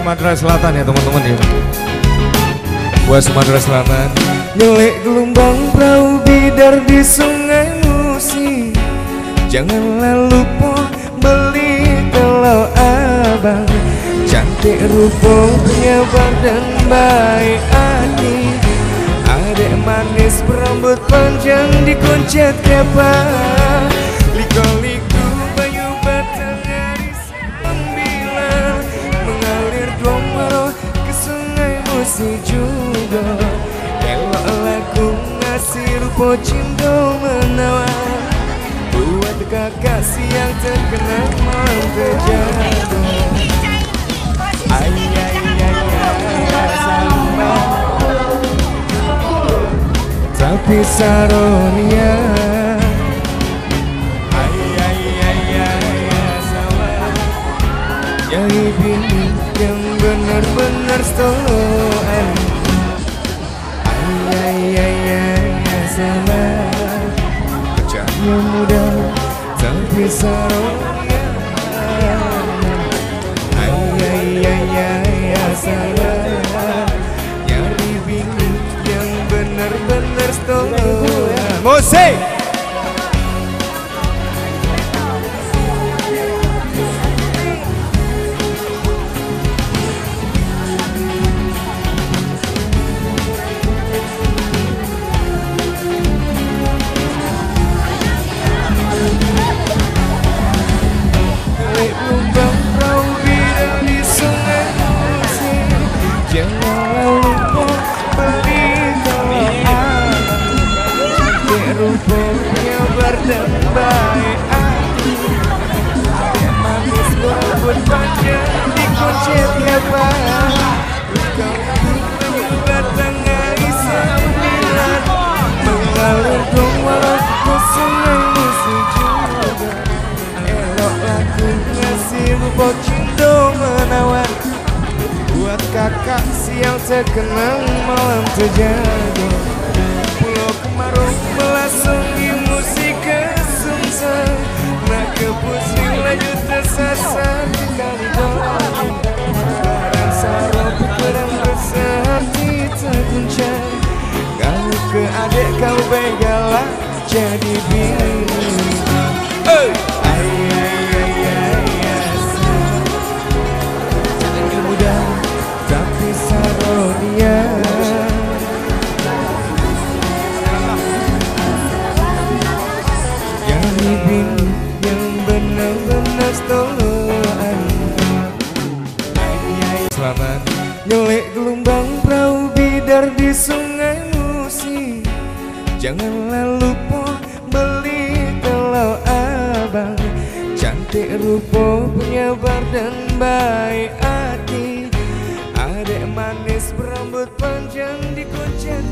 Sumatera Selatan ya teman-teman ya. Buat Sumatera Selatan. Nyelek gelombang perahu bidar di sungai Musi, janganlah lupa beli telau abang. Cantik rupanya badan baik hati, adek manis berambut panjang dikoncet kapal. Liku-liku bayu batang dari sembilan, mengalir domoro ke sungai Musi juga. Elok laku ngasih rupa cinta menawar, buat kakak siang terkenal malam terjatuh. Sama tapi saronia sama jadi bini yang benar-benar stoan. Sama kecaknya muda tapi saronia sama nyari bini yang benar-benar stoan. Musik gelombang perahu bidar di sungai Musi, janganlah lupa beli telau abang. Cantik rupanya badan baik hati, adek manis berambut panjang dikoncet kapal. Liku-liku batang dari sembilan, mengalir domoro ke sungai Musi juga. Elok laku ngasih rupa cinta menawar, buat kakak siang terkenang malam terjaga. Pulau kemarau melasung di musik kesungsang, nak ke pusing laju tersasar di kali doang. Barang sarap pedang bersehati terguncang, kalau ke adik kau begalah jadi bini. Muda tapi saronia jadi bini yang benar-benar stoan. Selamat nyelek gelombang perahu bidar di sungai Musi, janganlah lupa beli telau abang. Cantik rupa punya badan baik hati, adek manis berambut panjang dikoncet